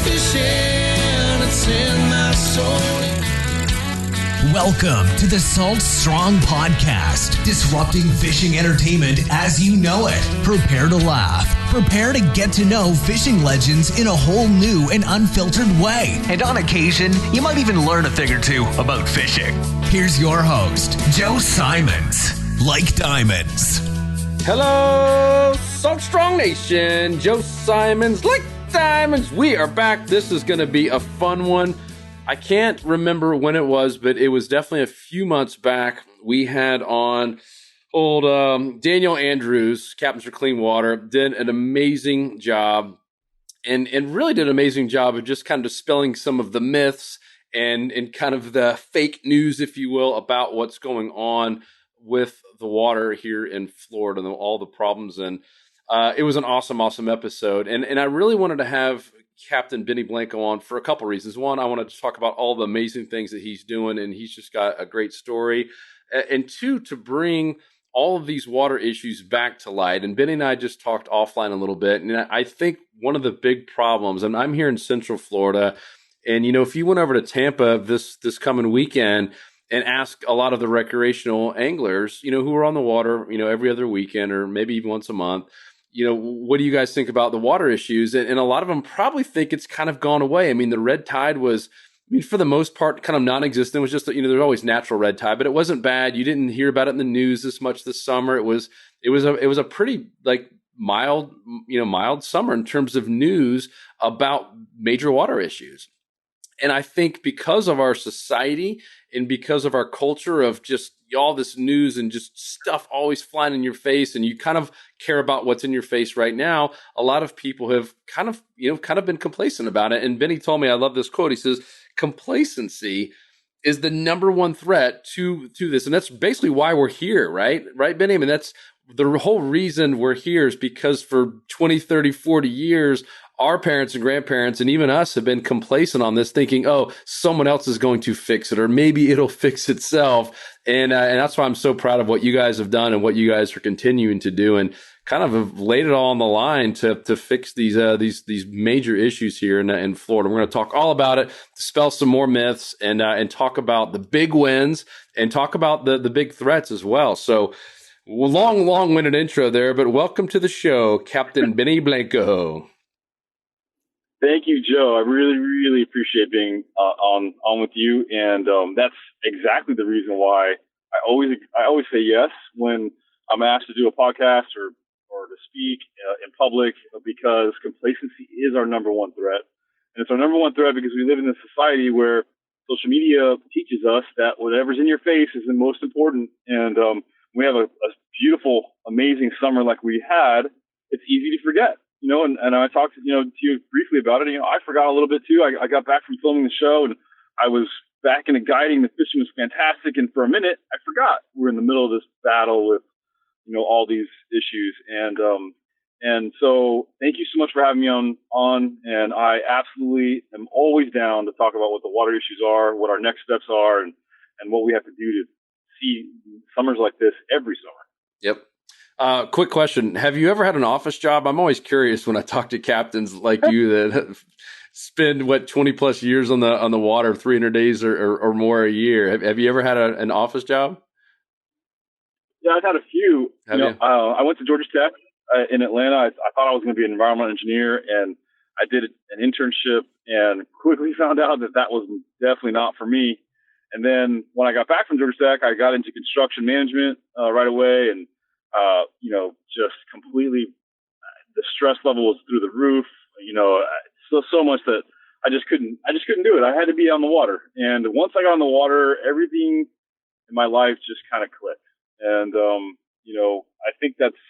fishing, it's in my soul. Welcome to the Salt Strong Podcast, disrupting fishing entertainment as you know it. Prepare to laugh. Prepare to get to know fishing legends in a whole new and unfiltered way. And on occasion, you might even learn a thing or two about fishing. Here's your host, Joe Simons. Like diamonds. Hello, Salt Strong Nation. Joe Simons, like diamonds. We are back. This is going to be a fun one. I can't remember when it was, but it was definitely a few months back. We had on old Daniel Andrews, Captains for Clean Water, did an amazing job and really did an amazing job of just kind of dispelling some of the myths and kind of the fake news, if you will, about what's going on with the water here in Florida and all the problems. And it was an awesome episode. And I really wanted to have Captain Benny Blanco on for a couple reasons. One, I wanted to talk about all the amazing things that he's doing, and he's just got a great story. And two, to bring all of these water issues back to light. And Benny and I just talked offline a little bit. And I think one of the big problems, and I'm here in Central Florida, and, you know, if you went over to Tampa this coming weekend and ask a lot of the recreational anglers, you know, who are on the water, you know, every other weekend or maybe even once a month, you know, what do you guys think about the water issues? And a lot of them probably think it's kind of gone away. I mean, the red tide was, I mean, for the most part, kind of non-existent. It was just, you know, there's always natural red tide, but it wasn't bad. You didn't hear about it in the news this much this summer. It was a pretty like mild summer in terms of news about major water issues. And I think because of our society and because of our culture of just all this news and just stuff always flying in your face, and you kind of care about what's in your face right now, a lot of people have kind of been complacent about it. And Benny told me, I love this quote. He says, complacency is the number one threat to this. And that's basically why we're here, right? Right, Benny? I mean, that's the whole reason we're here is because for 20, 30, 40 years, our parents and grandparents and even us have been complacent on this, thinking, oh, someone else is going to fix it, or maybe it'll fix itself. And that's why I'm so proud of what you guys have done and what you guys are continuing to do, and kind of have laid it all on the line to fix these major issues here in Florida. We're going to talk all about it, dispel some more myths, and talk about the big wins and talk about the big threats as well. So long-winded intro there, but welcome to the show, Captain Benny Blanco. Thank you, Joe. I really, really appreciate being on with you, and that's exactly the reason why I always say yes when I'm asked to do a podcast or to speak in public, because complacency is our number one threat, and it's our number one threat because we live in a society where social media teaches us that whatever's in your face is the most important. And we have a beautiful, amazing summer like we had. It's easy to forget. You know, and I talked to you briefly about it. You know, I forgot a little bit too. I got back from filming the show and I was back into guiding. The fishing was fantastic. And for a minute, I forgot we're in the middle of this battle with, you know, all these issues. And so thank you so much for having me on. And I absolutely am always down to talk about what the water issues are, what our next steps are, and what we have to do to see summers like this every summer. Yep. Quick question. Have you ever had an office job? I'm always curious when I talk to captains like you that spend 20 plus years on the water, 300 days or more a year. Have you ever had an office job? Yeah, I've had a few. I went to Georgia Tech in Atlanta. I thought I was going to be an environmental engineer, and I did an internship and quickly found out that was definitely not for me. And then when I got back from Georgia Tech, I got into construction management right away, and just completely, the stress level was through the roof, so much that I just couldn't do it. I had to be on the water. And once I got on the water, everything in my life just kind of clicked. And, I think that's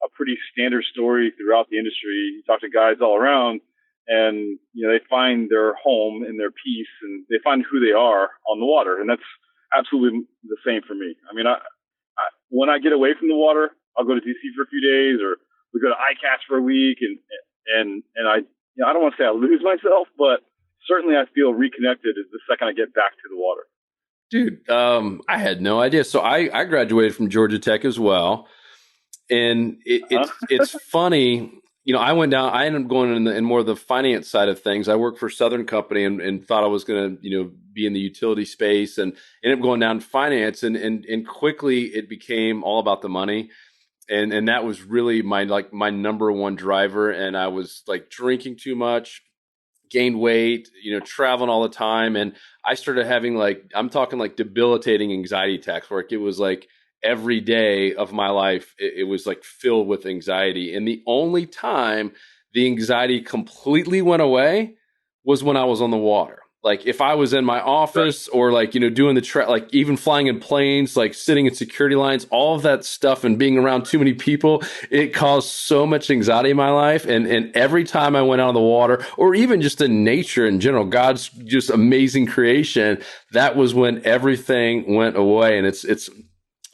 a pretty standard story throughout the industry. You talk to guys all around and, they find their home and their peace, and they find who they are on the water. And that's absolutely the same for me. I mean, when I get away from the water, I'll go to DC for a few days, or we go to ICAST for a week, and I don't want to say I lose myself, but certainly I feel reconnected the second I get back to the water. Dude, I had no idea. So I graduated from Georgia Tech as well, and it's funny. I went down, I ended up going in more of the finance side of things. I worked for Southern Company and thought I was going to, be in the utility space, and ended up going down to finance, and quickly it became all about the money. And that was really my number one driver. And I was like drinking too much, gained weight, traveling all the time. And I started having I'm talking like debilitating anxiety attacks where it was like every day of my life, it was like filled with anxiety. And the only time the anxiety completely went away was when I was on the water. Like if I was in my office or doing the even flying in planes, like sitting in security lines, all of that stuff and being around too many people, it caused so much anxiety in my life. And every time I went out on the water or even just in nature in general, God's just amazing creation, that was when everything went away. And it's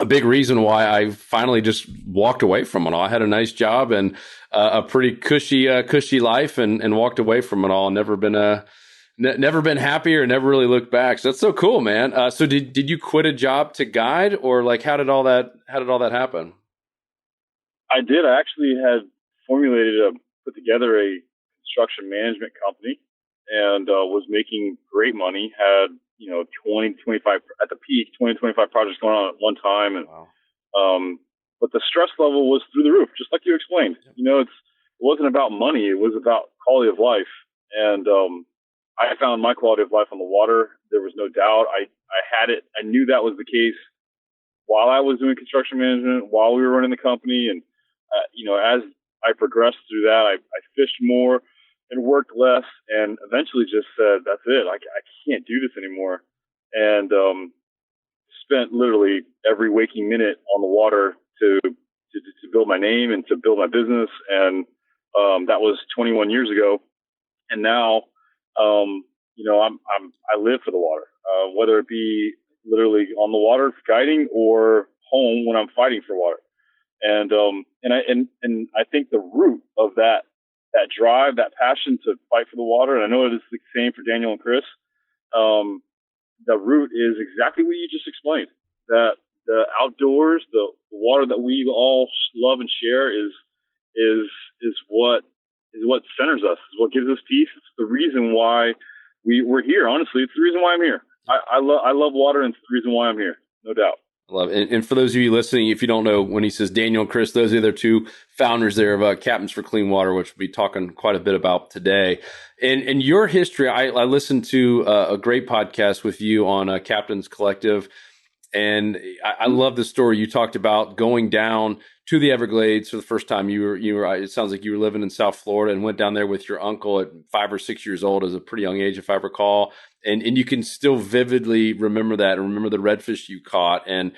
a big reason why I finally just walked away from it all. I had a nice job and a pretty cushy life and walked away from it all. Never been happier, never really looked back. So that's so cool, man. So did you quit a job to guide, or how did all that happen? I did. I actually had put together a construction management company and was making great money. Had 20, 25 at the peak, 20, 25 projects going on at one time, and wow. But the stress level was through the roof, just like you explained. It wasn't about money; it was about quality of life, and I found my quality of life on the water. There was no doubt. I had it. I knew that was the case while I was doing construction management, while we were running the company. And, as I progressed through that, I fished more and worked less and eventually just said, that's it. I can't do this anymore. And spent literally every waking minute on the water to build my name and to build my business. And that was 21 years ago. And now, I live for the water, whether it be literally on the water guiding or home when I'm fighting for water. And I think the root of that drive, that passion to fight for the water, and I know it is the same for Daniel and Chris. The root is exactly what you just explained. That the outdoors, the water that we all love and share is what centers us, is what gives us peace. It's the reason why we're here. Honestly, it's the reason why I'm here. I love water, and it's the reason why I'm here. No doubt. I love it. And for those of you listening, if you don't know, when he says Daniel and Chris, those are the two founders there of Captains for Clean Water, which we'll be talking quite a bit about today. And your history, I listened to a great podcast with you on Captains Collective. And I love the story you talked about going down to the Everglades for the first time. You were. It sounds like you were living in South Florida and went down there with your uncle at 5 or 6 years old, as a pretty young age, if I recall. And you can still vividly remember that and remember the redfish you caught and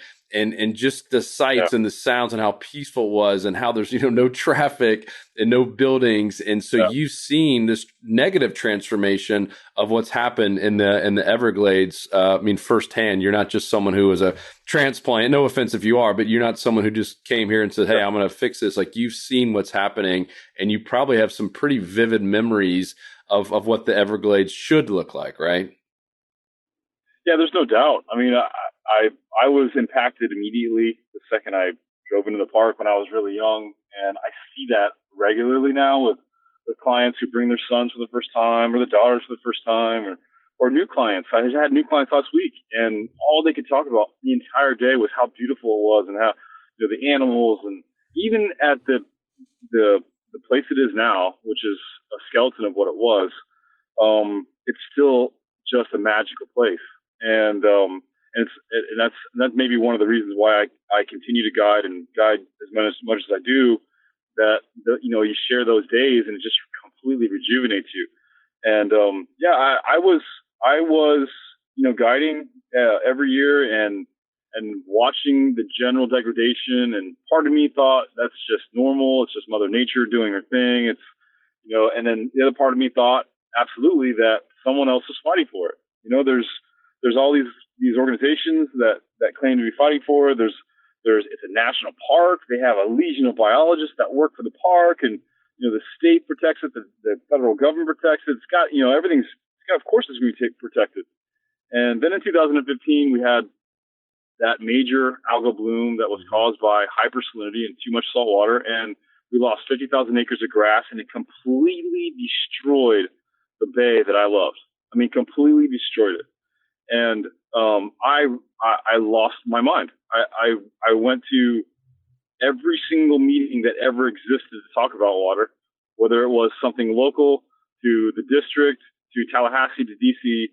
just the sights and the sounds and how peaceful it was and how there's no traffic and no buildings. And so you've seen this negative transformation of what's happened in the Everglades. Firsthand. You're not just someone who was a transplant. No offense if you are, but you're not someone who just came here and said, "Hey, I'm going to fix this." Like, you've seen what's happening, and you probably have some pretty vivid memories of what the Everglades should look like, right? Yeah, there's no doubt. I mean, I was impacted immediately the second I drove into the park when I was really young, and I see that regularly now with clients who bring their sons for the first time or the daughters for the first time, or new clients. I had new clients last week, and all they could talk about the entire day was how beautiful it was and how the animals, and even at the place it is now, which is a skeleton of what it was, it's still just a magical place. And that's maybe one of the reasons why I continue to guide as much as I do. That you share those days and it just completely rejuvenates you. And I was guiding every year and watching the general degradation. And part of me thought that's just normal. It's just Mother Nature doing her thing. It's and then the other part of me thought absolutely that someone else is fighting for it. There's all these organizations that claim to be fighting for it. It's a national park. They have a legion of biologists that work for the park, and the state protects it. The federal government protects it. It's got of course it's going to be protected. And then in 2015 we had that major algal bloom that was caused by hypersalinity and too much salt water, and We lost 50,000 acres of grass, and it completely destroyed the bay that I loved. I mean, completely destroyed it. And I lost my mind. I went to every single meeting that ever existed to talk about water, whether it was something local to the district, to Tallahassee, to DC.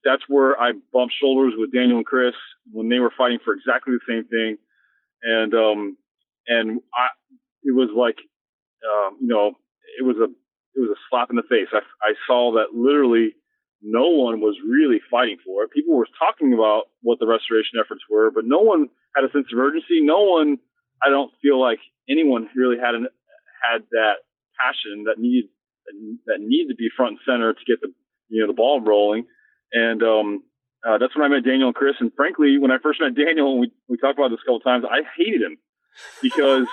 That's where I bumped shoulders with Daniel and Chris when they were fighting for exactly the same thing. And it was like, it was a slap in the face. I saw that literally no one was really fighting for it. People were talking about what the restoration efforts were, but no one had a sense of urgency. No one, I don't feel like anyone really had that passion that needed to be front and center to get the ball rolling. And that's when I met Daniel and Chris. And frankly, when I first met Daniel, and we talked about this a couple of times, I hated him because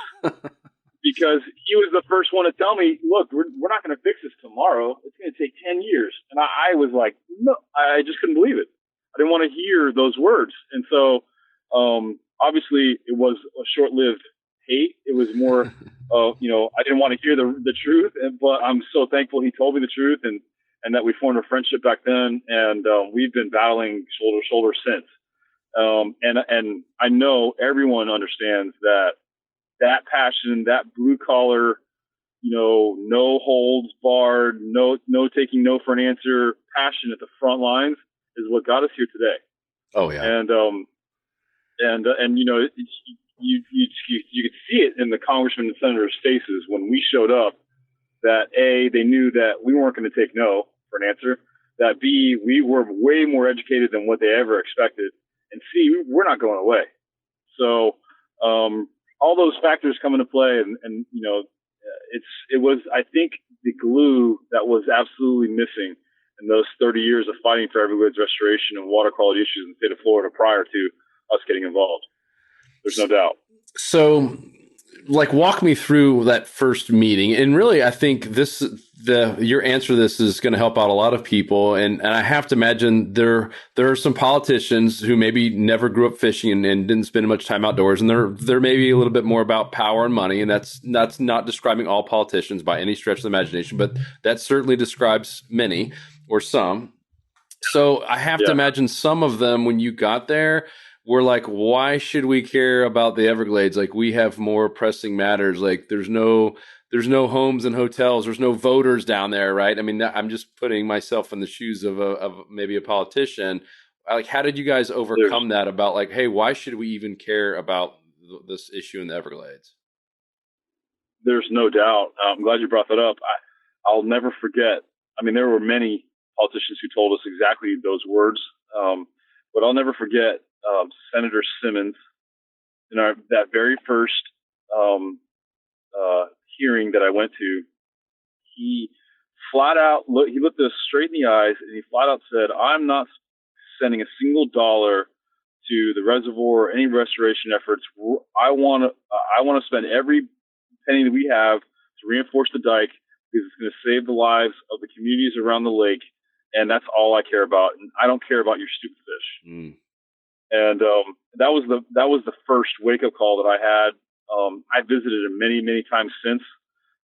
he was the first one to tell me, look, we're not going to fix this tomorrow. It's going to take 10 years. And I was like, no, I just couldn't believe it. I didn't want to hear those words. And so, obviously it was a short-lived hate. It was more, I didn't want to hear the truth, but I'm so thankful he told me the truth and that we formed a friendship back then. And, we've been battling shoulder to shoulder since. And I know everyone understands that passion, that blue collar, no holds barred, no taking no for an answer passion at the front lines is what got us here today. Oh yeah. And you could see it in the congressmen and senators' faces when we showed up that A, they knew that we weren't going to take no for an answer, that B, we were way more educated than what they ever expected, and C, we're not going away. So, all those factors come into play, and it was, I think, the glue that was absolutely missing in those 30 years of fighting for Everglades restoration and water quality issues in the state of Florida prior to us getting involved. There's no doubt. So, walk me through that first meeting. And really, I think your answer to this is going to help out a lot of people. And I have to imagine there are some politicians who maybe never grew up fishing and didn't spend much time outdoors. And they're maybe a little bit more about power and money. And that's not describing all politicians by any stretch of the imagination, but that certainly describes many or some. So I have to imagine some of them, when you got there, we're like, why should we care about the Everglades? Like, we have more pressing matters. Like, there's no homes and hotels. There's no voters down there, right? I mean, I'm just putting myself in the shoes of maybe a politician. Like, how did you guys overcome that about like, hey, why should we even care about this issue in the Everglades? There's no doubt. I'm glad you brought that up. I'll never forget. I mean, there were many politicians who told us exactly those words. But I'll never forget Senator Simmons in that very first hearing that I went to. He flat out looked us straight in the eyes, and he flat out said, "I'm not sending a single dollar to the reservoir or any restoration efforts. I want to spend every penny that we have to reinforce the dike because it's going to save the lives of the communities around the lake, and that's all I care about. And I don't care about your stupid fish." Mm. And that was the first wake up call that I had. I visited him many, many times since,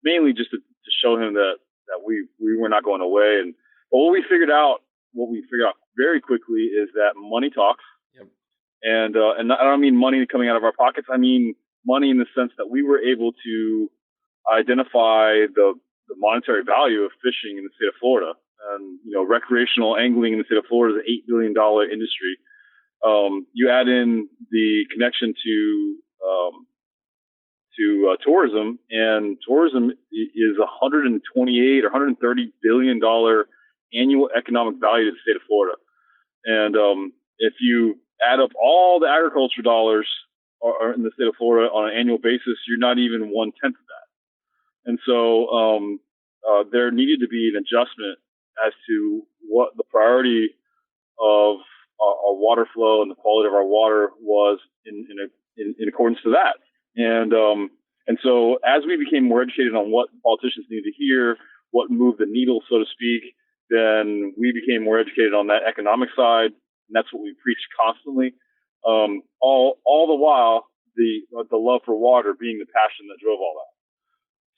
mainly just to show him that we were not going away. But what we figured out very quickly is that money talks. Yep. And I don't mean money coming out of our pockets. I mean money in the sense that we were able to identify the monetary value of fishing in the state of Florida. And, recreational angling in the state of Florida is an $8 billion industry. You add in the connection to tourism, and tourism is $128 or $130 billion annual economic value to the state of Florida. And if you add up all the agriculture dollars are in the state of Florida on an annual basis, you're not even 1/10 of that. And so there needed to be an adjustment as to what the priority of our water flow and the quality of our water was in accordance to that. And so as we became more educated on what politicians needed to hear, what moved the needle, so to speak, then we became more educated on that economic side. And that's what we preached constantly. All the while, the love for water being the passion that drove all that.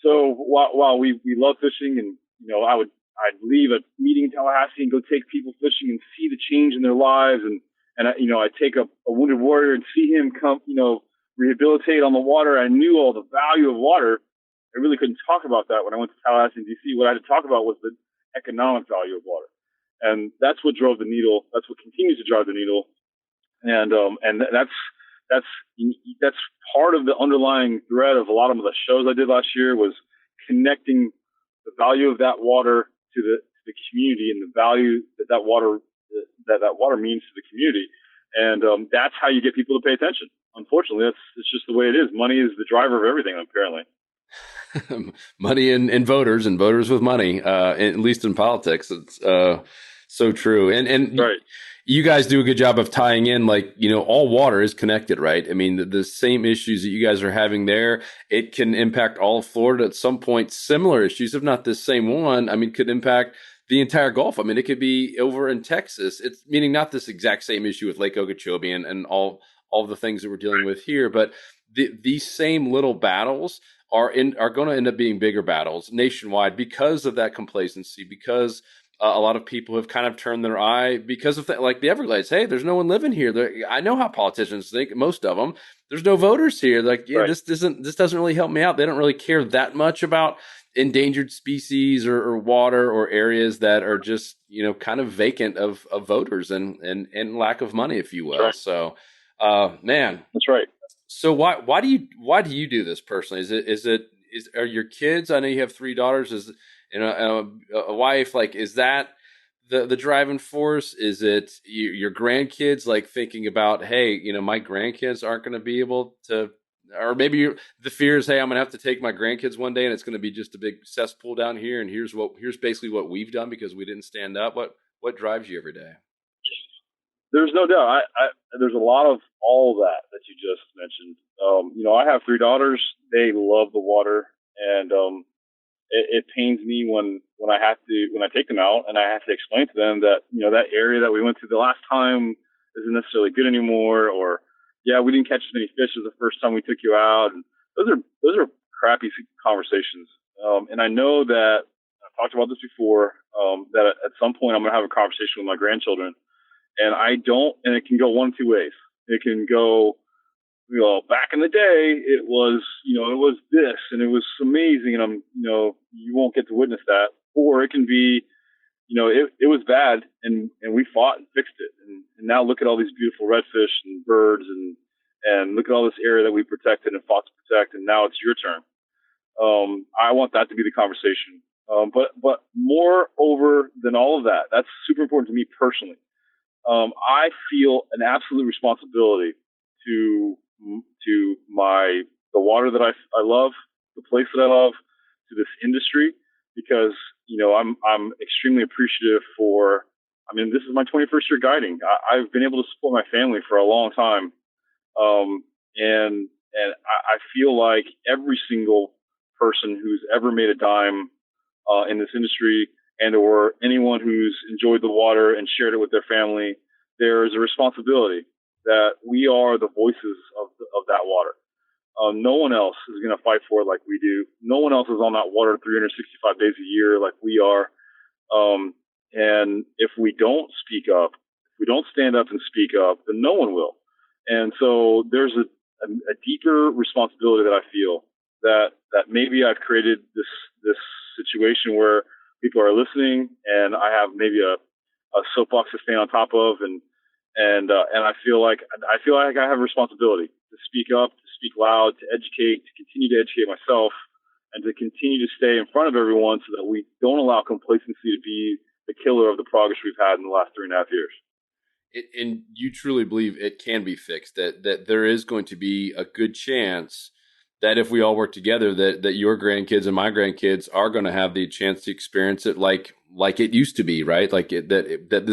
So while we love fishing, and I'd leave a meeting in Tallahassee and go take people fishing and see the change in their lives, and I'd take a wounded warrior and see him come, rehabilitate on the water. I knew all the value of water. I really couldn't talk about that when I went to Tallahassee and DC. What I had to talk about was the economic value of water. And that's what drove the needle. That's what continues to drive the needle. And that's part of the underlying thread of a lot of the shows I did last year, was connecting the value of that water to the community, and the value that water means to the community. And that's how you get people to pay attention. Unfortunately, it's just the way it is. Money is the driver of everything, apparently. Money and voters, and voters with money, at least in politics. It's so true. And right. You guys do a good job of tying in, all water is connected, right? I mean, the same issues that you guys are having there, it can impact all of Florida at some point. Similar issues, if not the same one, could impact the entire Gulf. It could be over in Texas. It's meaning not this exact same issue with Lake Okeechobee and all the things that we're dealing with here, but these same little battles are going to end up being bigger battles nationwide because of that complacency, because a lot of people have kind of turned their eye because of like the Everglades. Hey, there's no one living here. I know how politicians think, most of them. There's no voters here. Right. This doesn't really help me out. They don't really care that much about endangered species or water or areas that are just, kind of vacant of voters and lack of money, if you will. Right. So, man, that's right. So why do you do this personally? Are your kids? I know you have 3 daughters. Is a wife? Like, is that the driving force? Is it your grandkids? Like thinking about, hey, my grandkids aren't going to be able to, or maybe the fear is, hey, I'm going to have to take my grandkids one day, and it's going to be just a big cesspool down here. And here's basically what we've done because we didn't stand up. What drives you every day? There's no doubt. There's a lot of all of that you just mentioned. I have 3 daughters. They love the water, and it pains me when I take them out and I have to explain to them that that area that we went to the last time isn't necessarily good anymore, or we didn't catch as many fish as the first time we took you out. And those are crappy conversations. And I know that I've talked about this before. That at some point I'm going to have a conversation with my grandchildren. And it can go one of 2 ways. It can go, back in the day, it was this and it was amazing, and you won't get to witness that. Or it can be, it was bad and we fought and fixed it. And now look at all these beautiful redfish and birds and look at all this area that we protected and fought to protect. And now it's your turn. I want that to be the conversation. But moreover than all of that, that's super important to me personally. I feel an absolute responsibility to the water that I love, the place that I love, to this industry, because I'm extremely appreciative for. This is my 21st year guiding. I've been able to support my family for a long time, and I feel like every single person who's ever made a dime in this industry, and or anyone who's enjoyed the water and shared it with their family, there is a responsibility that we are the voices of that water. No one else is going to fight for it like we do. No one else is on that water 365 days a year like we are. And if we don't speak up, if we don't stand up and speak up, then no one will. And so there's a deeper responsibility that I feel that maybe I've created this situation where people are listening, and I have maybe a soapbox to stand on top of, and I feel like I have a responsibility to speak up, to speak loud, to educate, to continue to educate myself, and to continue to stay in front of everyone so that we don't allow complacency to be the killer of the progress we've had in the last 3.5 years. And you truly believe it can be fixed, that there is going to be a good chance that if we all work together, that your grandkids and my grandkids are going to have the chance to experience it like it used to be, right? That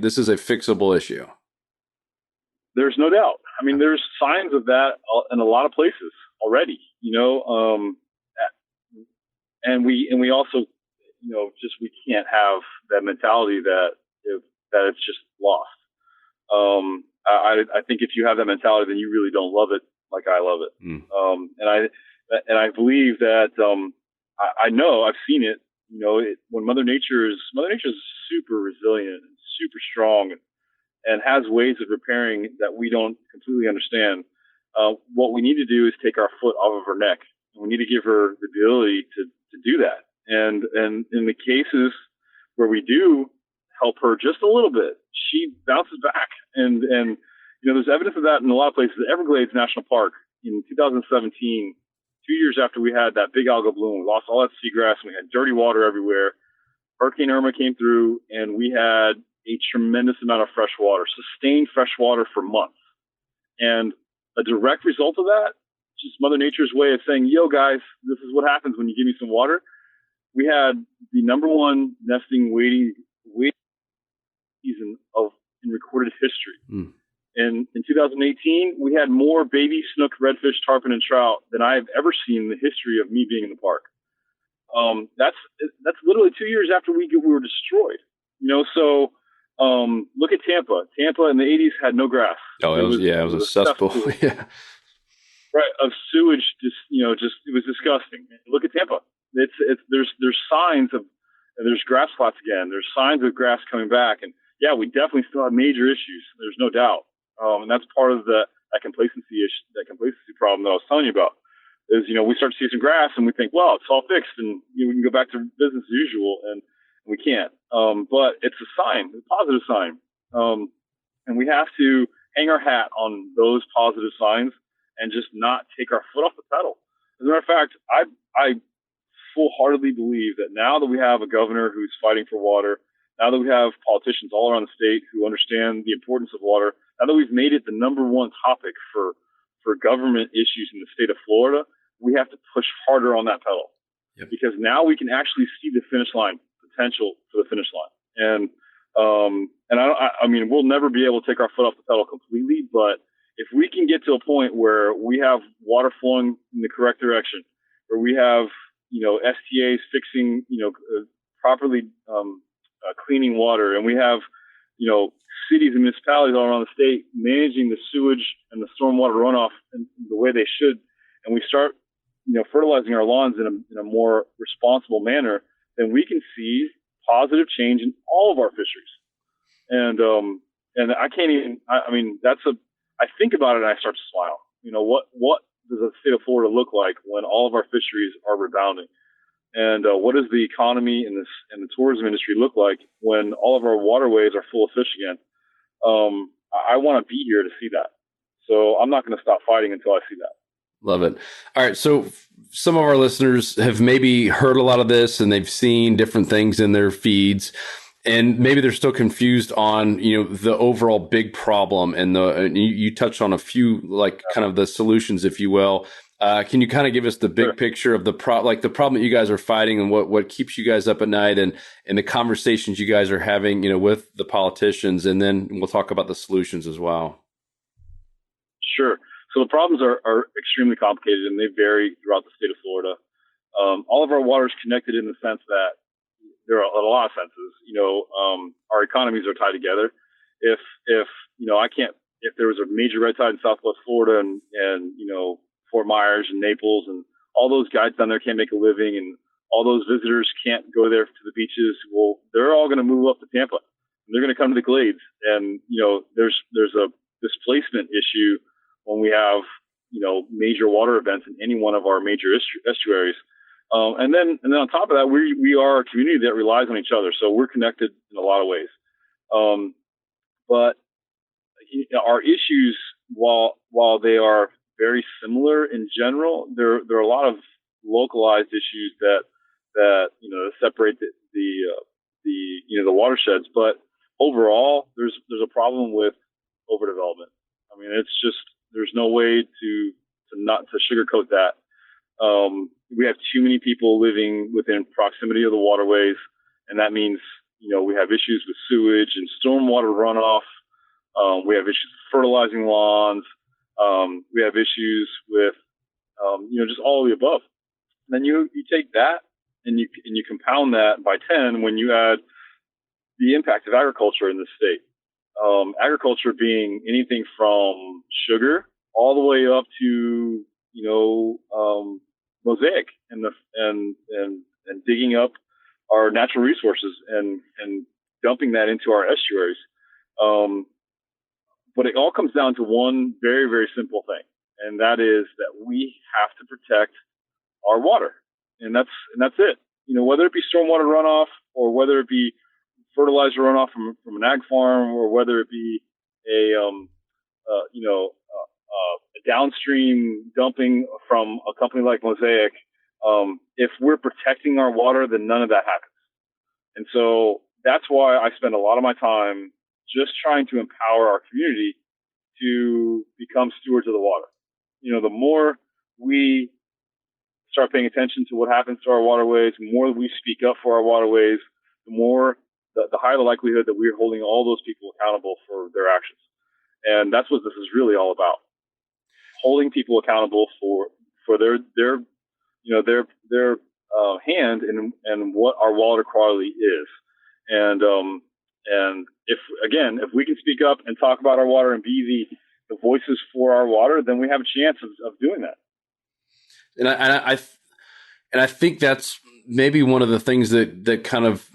this is a fixable issue. There's no doubt. There's signs of that in a lot of places already, and we also, we can't have that mentality that it's just lost. I think if you have that mentality, then you really don't love it like I love it. And I believe that I know I've seen it. When Mother Nature is super resilient and super strong and has ways of repairing that we don't completely understand. What we need to do is take our foot off of her neck. And we need to give her the ability to do that. And in the cases where we do help her just a little bit, she bounces back. And there's evidence of that in a lot of places. The Everglades National Park in 2017, 2 years after we had that big algal bloom, we lost all that seagrass and we had dirty water everywhere. Hurricane Irma came through and we had a tremendous amount of fresh water, sustained fresh water for months. And a direct result of that, just Mother Nature's way of saying, yo guys, this is what happens when you give me some water. We had the number one nesting wading season in recorded history. And in 2018, we had more baby snook, redfish, tarpon, and trout than I have ever seen in the history of me being in the park. That's literally 2 years after we were destroyed. So look at Tampa. Tampa in the 80s had no grass. Oh, it was a cesspool. Yeah. Right, of sewage. It was disgusting. Look at Tampa. There's signs of, and there's grass plots again. There's signs of grass coming back, and yeah, we definitely still have major issues. There's no doubt, and that's part of that complacency problem that I was telling you about. Is we start to see some grass and we think, well, it's all fixed, and we can go back to business as usual, and we can't. But it's a sign, a positive sign, and we have to hang our hat on those positive signs and just not take our foot off the pedal. As a matter of fact, I full-heartedly believe that now that we have a governor who's fighting for water, now that we have politicians all around the state who understand the importance of water, now that we've made it the number one topic for government issues in the state of Florida, we have to push harder on that pedal. Yep. Because now we can actually see the finish line, potential for the finish line. And I mean, we'll never be able to take our foot off the pedal completely, but if we can get to a point where we have water flowing in the correct direction, where we have, STAs fixing, properly cleaning water, and we have, cities and municipalities all around the state managing the sewage and the stormwater runoff in the way they should, and we start, fertilizing our lawns in a more responsible manner, then we can see positive change in all of our fisheries. And I can't even, I think about it and I start to smile. What does the state of Florida look like when all of our fisheries are rebounding? And what does the economy and the tourism industry look like when all of our waterways are full of fish again? I want to be here to see that. So I'm not going to stop fighting until I see that. Love it. All right. So some of our listeners have maybe heard a lot of this and they've seen different things in their feeds, and maybe they're still confused on, the overall big problem. And you touched on a few, kind of the solutions, if you will. Can you kind of give us the big picture of the problem that you guys are fighting and what keeps you guys up at night, and the conversations you guys are having, with the politicians, and then we'll talk about the solutions as well. Sure. So the problems are extremely complicated and they vary throughout the state of Florida. All of our water is connected in the sense that there are a lot of senses. Our economies are tied together. If there was a major red tide in Southwest Florida and Fort Myers and Naples and all those guides down there can't make a living, and all those visitors can't go there to the beaches, well, they're all going to move up to Tampa and they're going to come to the Glades. And, there's a displacement issue when we have, major water events in any one of our major estuaries. And then on top of that, we are a community that relies on each other. So we're connected in a lot of ways. But our issues, while they are very similar in general, there are a lot of localized issues that separate the watersheds. But overall, there's a problem with overdevelopment. I mean, it's just, there's no way to sugarcoat that. We have too many people living within proximity of the waterways, and that means, we have issues with sewage and stormwater runoff. We have issues with fertilizing lawns. We have issues with, just all of the above. And then you take that and you compound that by 10 when you add the impact of agriculture in this state. Agriculture being anything from sugar all the way up to, Mosaic and digging up our natural resources and dumping that into our estuaries. But it all comes down to one very, very simple thing, and that is that we have to protect our water, and that's it. Whether it be stormwater runoff or whether it be fertilizer runoff from an ag farm, or whether it be a downstream dumping from a company like Mosaic, if we're protecting our water, then none of that happens. And so that's why I spend a lot of my time just trying to empower our community to become stewards of the water. The more we start paying attention to what happens to our waterways, the more we speak up for our waterways, the higher the likelihood that we're holding all those people accountable for their actions. And that's what this is really all about. Holding people accountable for their hand and what our water quality is. And if we can speak up and talk about our water and be the voices for our water, then we have a chance of doing that. And I think that's maybe one of the things that kind of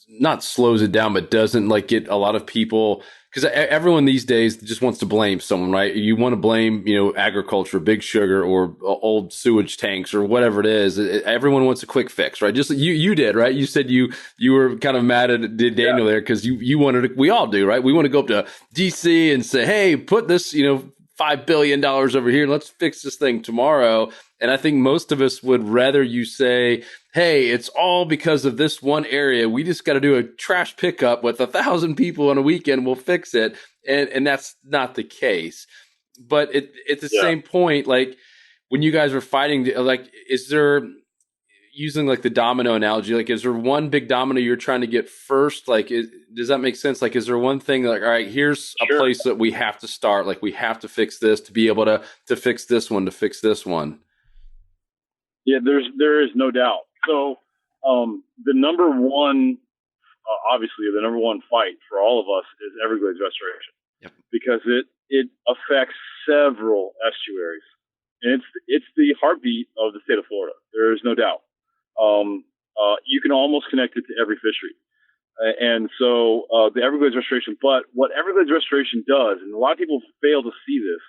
not slows it down, but doesn't get a lot of people, because everyone these days just wants to blame someone, right? You want to blame, agriculture, big sugar, or old sewage tanks, or whatever it is. Everyone wants a quick fix, right? Just you did, right? You said you were kind of mad at Daniel there because you wanted to, we all do, right? We want to go up to DC and say, hey, put this, $5 billion over here. Let's fix this thing tomorrow. And I think most of us would rather you say, hey, it's all because of this one area. We just got to do a trash pickup with 1,000 people on a weekend. We'll fix it. And that's not the case. But at the same point, when you guys are fighting, is there, using the domino analogy, is there one big domino you're trying to get first? Does that make sense? Is there one thing all right, here's a place that we have to start. We have to fix this to be able to fix this one, to fix this one. Yeah, there is no doubt. So, the number one fight for all of us is Everglades restoration. Yep. Because it affects several estuaries, and it's the heartbeat of the state of Florida. There is no doubt. You can almost connect it to every fishery. And so, the Everglades restoration, but what Everglades restoration does, and a lot of people fail to see this,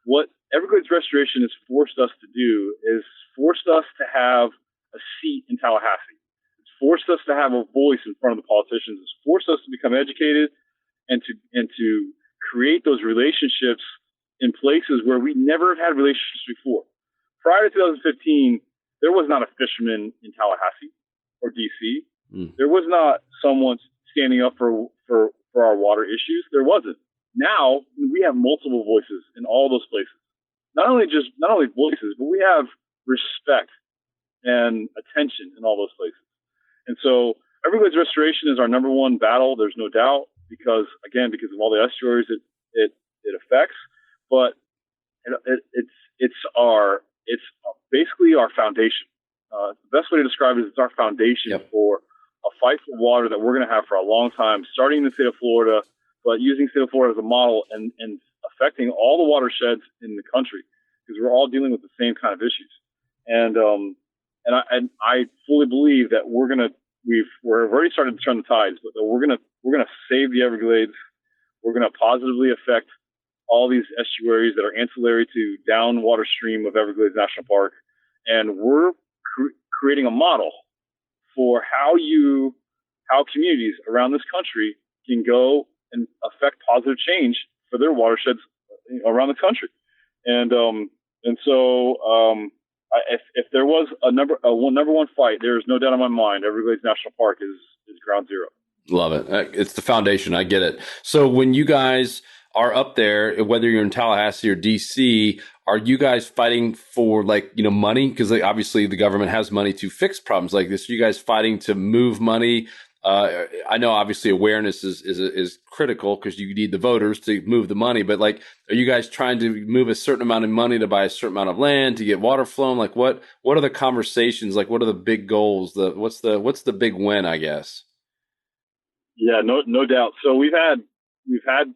what Everglades restoration has forced us to do is forced us to have a seat in Tallahassee. It's forced us to have a voice in front of the politicians. It's forced us to become educated and to create those relationships in places where we never have had relationships before. Prior to 2015, there was not a fisherman in Tallahassee or DC. There was not someone standing up for our water issues. There wasn't. Now we have multiple voices in all those places. Not only voices, but we have respect and attention in all those places. And so Everglades restoration is our number one battle. There's no doubt, because of all the estuaries it affects, but it's basically our foundation. The best way to describe it is it's our foundation for a fight for water that we're going to have for a long time, starting in the state of Florida, but using the state of Florida as a model and affecting all the watersheds in the country, because we're all dealing with the same kind of issues. And I fully believe that we've already started to turn the tides, but we're gonna save the Everglades. We're gonna positively affect all these estuaries that are ancillary to downwater stream of Everglades National Park, and we're creating a model for how communities around this country can go and affect positive change for their watersheds around the country. And so if there was a number one fight, there is no doubt in my mind Everglades National Park is ground zero. Love it. It's the foundation. I get it. So when you guys are up there, whether you're in Tallahassee or DC, are you guys fighting for money? Because obviously the government has money to fix problems like this. Are you guys fighting to move money? I know obviously awareness is critical because you need the voters to move the money, but are you guys trying to move a certain amount of money to buy a certain amount of land to get water flowing? What are the conversations? What are the big goals? What's the big win, I guess? Yeah, no doubt. So we've had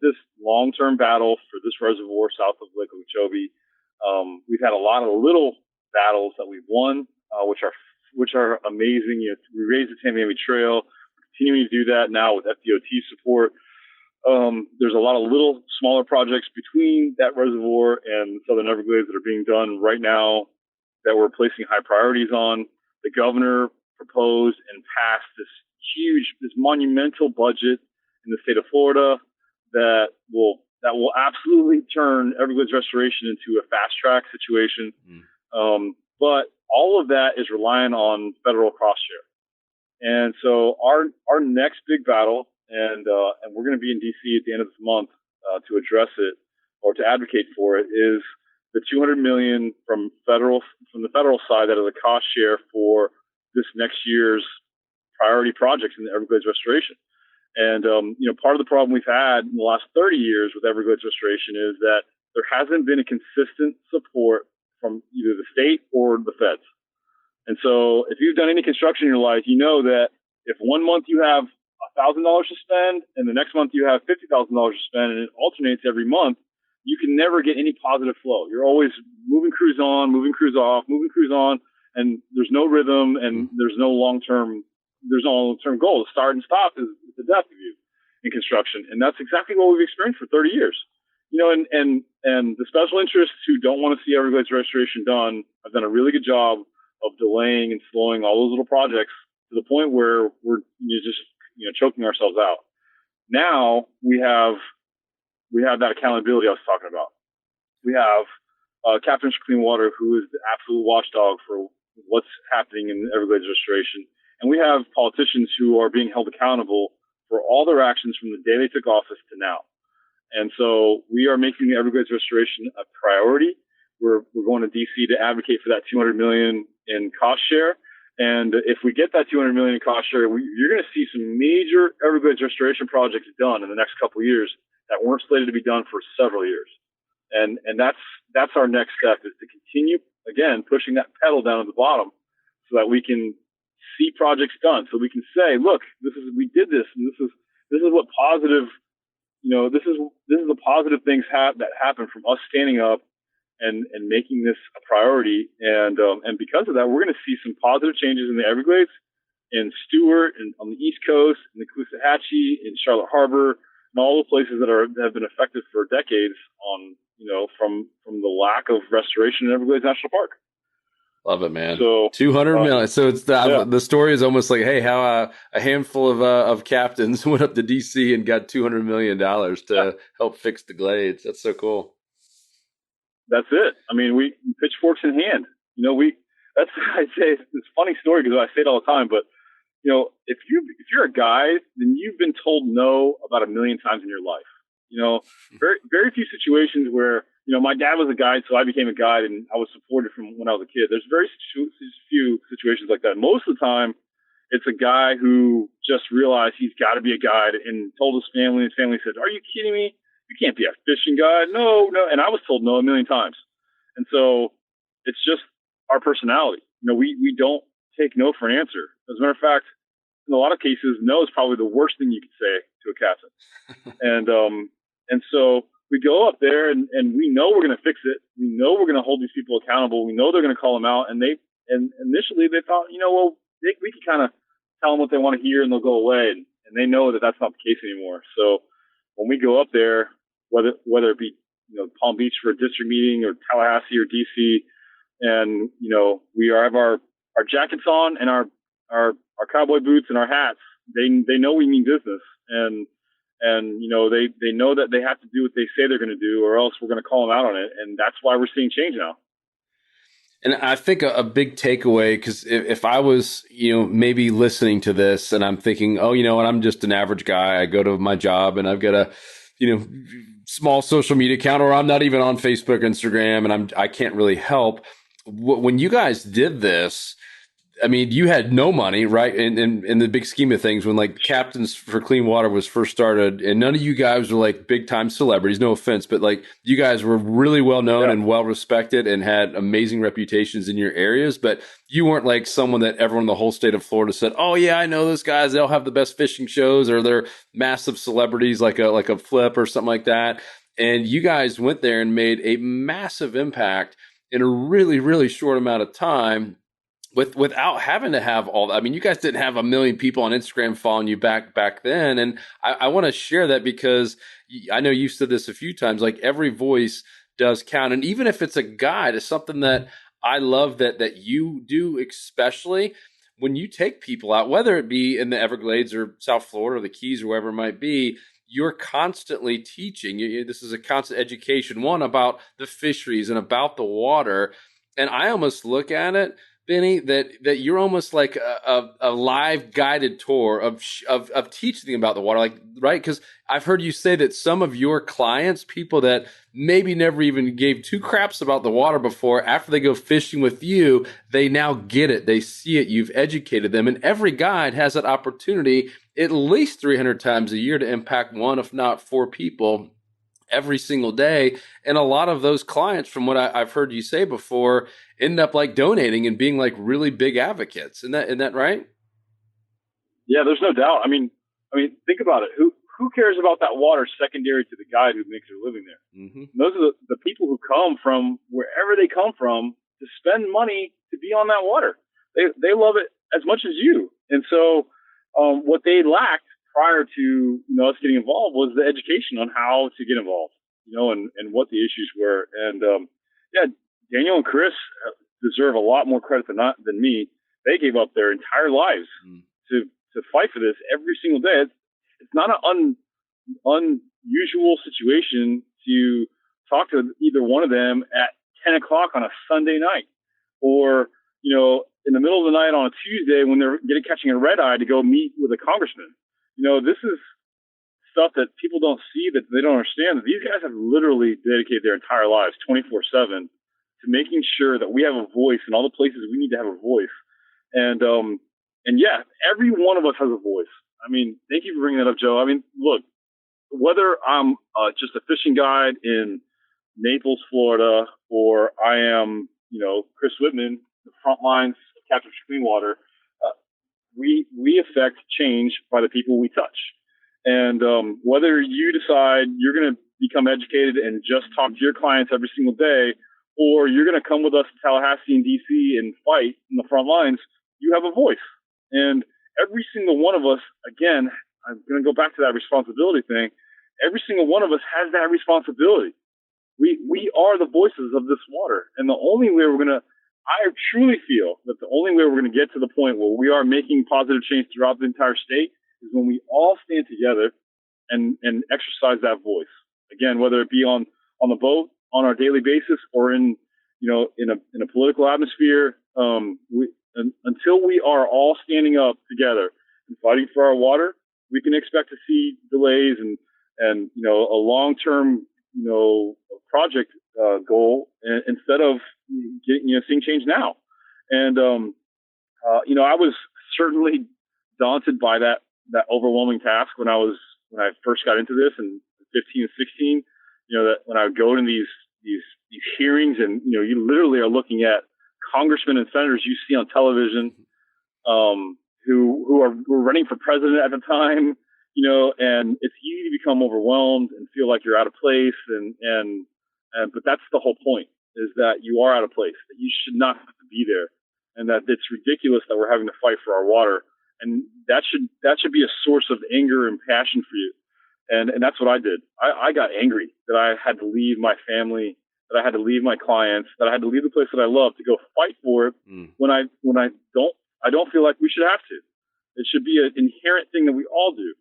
this long-term battle for this reservoir south of Lake Okeechobee. We've had a lot of little battles that we've won, which are amazing. We raised the Tamiami Trail, we're continuing to do that now with FDOT support. There's a lot of little smaller projects between that reservoir and the Southern Everglades that are being done right now that we're placing high priorities on. The governor proposed and passed this monumental budget in the state of Florida that will absolutely turn Everglades restoration into a fast track situation. But all of that is relying on federal cost share. And so our next big battle, and we're going to be in DC at the end of this month to address it or to advocate for it, is the $200 million from the federal side that is a cost share for this next year's priority projects in the Everglades restoration. And part of the problem we've had in the last 30 years with Everglades restoration is that there hasn't been a consistent support from either the state or the feds. And so if you've done any construction in your life, you know that if one month you have $1,000 to spend and the next month you have $50,000 to spend, and it alternates every month, you can never get any positive flow. You're always moving crews on, moving crews off, moving crews on, and there's no rhythm and there's no long-term goal. The start and stop is the death of you in construction. And that's exactly what we've experienced for 30 years. And the special interests who don't want to see Everglades restoration done have done a really good job of delaying and slowing all those little projects to the point where we're just choking ourselves out. Now we have that accountability I was talking about. We have Capt for Clean Water, who is the absolute watchdog for what's happening in Everglades restoration. And we have politicians who are being held accountable for all their actions from the day they took office to now. And so we are making the Everglades restoration a priority. We're going to DC to advocate for that $200 million in cost share. And if we get that $200 million in cost share, you're going to see some major Everglades restoration projects done in the next couple of years that weren't slated to be done for several years. And that's our next step, is to continue, again, pushing that pedal down at the bottom so that we can see projects done. So we can say, look, we did this, and this is what positive, this is the positive things that happen from us standing up and making this a priority. And because of that, we're going to see some positive changes in the Everglades, in Stewart, and on the East Coast, in the Caloosahatchee, in Charlotte Harbor, and all the places that have been affected for decades from the lack of restoration in Everglades National Park. Love it, man. So 200 million. So it's the story is almost like, hey, how a handful of captains went up to DC and got $200 million to help fix the glades. That's so cool. That's it. I mean, we pitchforks in hand. I say it's a funny story because I say it all the time. But if you're a guy, then you've been told no about 1 million times in your life. Very very few situations where my dad was a guide, so I became a guide, and I was supported from when I was a kid. There's very few situations like that. Most of the time, it's a guy who just realized he's got to be a guide and told his family. His family said, "Are you kidding me? You can't be a fishing guide." No. And I was told no 1 million times. And so it's just our personality. We don't take no for an answer. As a matter of fact, in a lot of cases, no is probably the worst thing you could say to a captain. And so we go up there and we know we're going to fix it. We know we're going to hold these people accountable. We know they're going to call them out. And initially they thought, we can kind of tell them what they want to hear and they'll go away. And they know that that's not the case anymore. So when we go up there, whether it be, Palm Beach for a district meeting or Tallahassee or DC, and, we have our jackets on and our cowboy boots and our hats, they know we mean business. And they know that they have to do what they say they're going to do, or else we're going to call them out on it. And that's why we're seeing change now. And I think a big takeaway, because if I was, maybe listening to this and I'm thinking, oh, I'm just an average guy. I go to my job and I've got a, small social media account, or I'm not even on Facebook, Instagram, and I can't really help. When you guys did this, I mean, you had no money, right? In the big scheme of things, when like Captains for Clean Water was first started, and none of you guys were like big time celebrities, no offense, but like you guys were really well known and well respected and had amazing reputations in your areas. But you weren't like someone that everyone in the whole state of Florida said, "Oh yeah, I know those guys. They'll have the best fishing shows," or they're massive celebrities like a Flip or something like that. And you guys went there and made a massive impact. in a really, really short amount of time without having to have all that. I mean, you guys didn't have a million people on Instagram following you back then. And I want to share that because I know you've said this a few times, like every voice does count. And even if it's a guide, it's something that I love that you do, especially when you take people out, whether it be in the Everglades or South Florida or the Keys or wherever it might be. You're constantly teaching. This is a constant education, one about the fisheries and about the water. And I almost look at it, Benny, that you're almost like a live guided tour of teaching them about the water, like, right? Because I've heard you say that some of your clients, people that maybe never even gave two craps about the water before, after they go fishing with you, they now get it. They see it. You've educated them. And every guide has that opportunity at least 300 times a year to impact one, if not four people every single day. And a lot of those clients, from what I've heard you say before, end up like donating and being like really big advocates. Isn't that right? Yeah, there's no doubt. I mean, think about it. Who cares about that water secondary to the guide who makes their living there? Mm-hmm. Those are the people who come from wherever they come from to spend money to be on that water. They love it as much as you. And so what they lacked prior to us getting involved was the education on how to get involved, and what the issues were. And Daniel and Chris deserve a lot more credit than me. They gave up their entire lives to fight for this every single day. It's not an unusual situation to talk to either one of them at 10 o'clock on a Sunday night, or in the middle of the night on a Tuesday when they're catching a red eye to go meet with a congressman. This is stuff that people don't see, that they don't understand, that these guys have literally dedicated their entire lives 24/7 to making sure that we have a voice in all the places we need to have a voice. And yeah, every one of us has a voice. I mean, thank you for bringing that up, Joe. I mean, look, whether I'm just a fishing guide in Naples, Florida, or I am, Chris Whitman, the front lines of Captain Clean Water, we affect change by the people we touch. And whether you decide you're going to become educated and just talk to your clients every single day, or you're going to come with us to Tallahassee and DC and fight in the front lines, you have a voice. And every single one of us, again, I'm going to go back to that responsibility thing. Every single one of us has that responsibility. We are the voices of this water. And the only way I truly feel that the only way we're going to get to the point where we are making positive change throughout the entire state is when we all stand together and exercise that voice. Again, whether it be on the boat on our daily basis, or in a political atmosphere, until we are all standing up together and fighting for our water, we can expect to see delays and a long-term project goal instead of seeing change now. And I was certainly daunted by that overwhelming task when I first got into this in 15 and 16. That when I would go to these hearings, and you literally are looking at congressmen and senators you see on television, who are running for president at the time, and it's easy to become overwhelmed and feel like you're out of place, but that's the whole point, is that you are out of place, that you should not have to be there, and that it's ridiculous that we're having to fight for our water, and that should be a source of anger and passion for you. And that's what I did. I got angry that I had to leave my family, that I had to leave my clients, that I had to leave the place that I love to go fight for it when I don't feel like we should have to. It should be an inherent thing that we all do.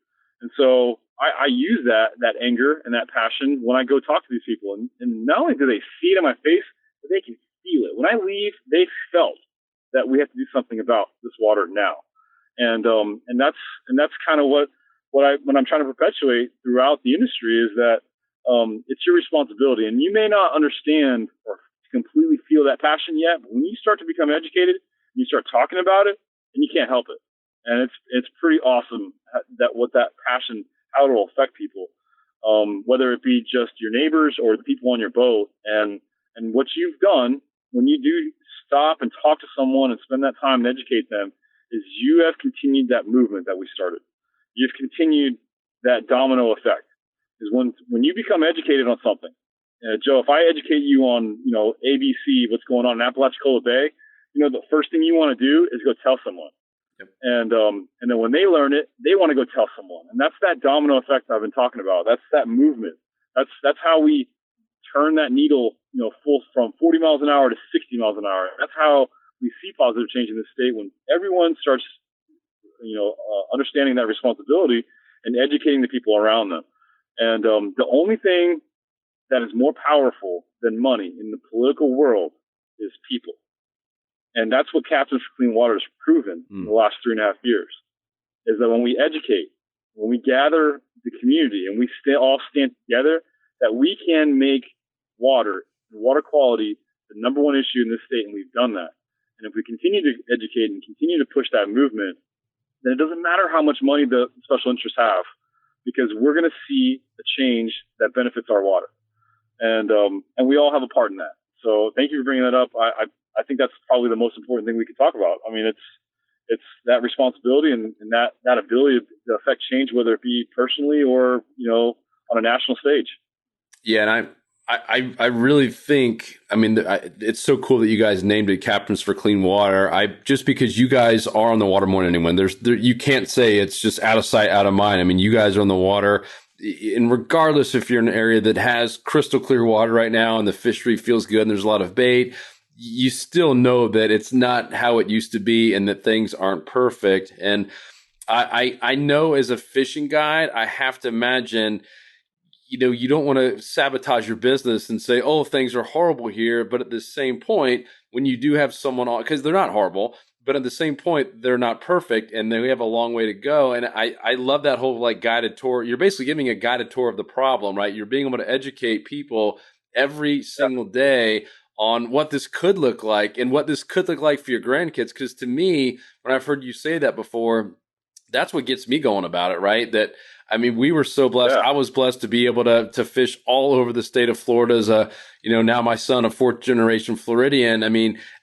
And so I use that anger and that passion when I go talk to these people. And not only do they see it in my face, but they can feel it. When I leave, they felt that we have to do something about this water now. And that's kind of what I'm trying to perpetuate throughout the industry, is that it's your responsibility. And you may not understand or completely feel that passion yet, but when you start to become educated, you start talking about it, and you can't help it. And it's pretty awesome what that passion, how it will affect people, whether it be just your neighbors or the people on your boat. And what you've done when you do stop and talk to someone and spend that time and educate them is you have continued that movement that we started. You've continued that domino effect. Is when you become educated on something, Joe, if I educate you on, ABC, what's going on in Apalachicola Bay, the first thing you want to do is go tell someone. Yep. And then when they learn it, they want to go tell someone. And that's that domino effect I've been talking about. That's that movement. That's how we turn that needle, full from 40 miles an hour to 60 miles an hour. That's how we see positive change in the state when everyone starts, understanding that responsibility and educating the people around them. And the only thing that is more powerful than money in the political world is people. And that's what Captains for Clean Water has proven in the last 3.5 years, is that when we educate, when we gather the community and we all stand together, that we can make water and water quality the number one issue in this state, and we've done that. And if we continue to educate and continue to push that movement, then it doesn't matter how much money the special interests have, because we're going to see a change that benefits our water. And we all have a part in that. So thank you for bringing that up. I think that's probably the most important thing we could talk about. I mean, it's that responsibility and that ability to affect change, whether it be personally or, on a national stage. Yeah. And I really think, it's so cool that you guys named it Captains for Clean Water. Just because you guys are on the water more than anyone, you can't say it's just out of sight, out of mind. I mean, you guys are on the water. And regardless if you're in an area that has crystal clear water right now and the fishery feels good and there's a lot of bait, you still know that it's not how it used to be and that things aren't perfect. And I know as a fishing guide, I have to imagine, you don't want to sabotage your business and say, oh, things are horrible here. But at the same point, when you do have someone on, because they're not horrible, but at the same point, they're not perfect and they have a long way to go. And I love that whole guided tour. You're basically giving a guided tour of the problem, right? You're being able to educate people every single day on what this could look like and what this could look like for your grandkids. Because to me, when I've heard you say that before, that's what gets me going about it, right? We were so blessed. Yeah. I was blessed to be able to fish all over the state of Florida as now my son, a 4th generation Floridian.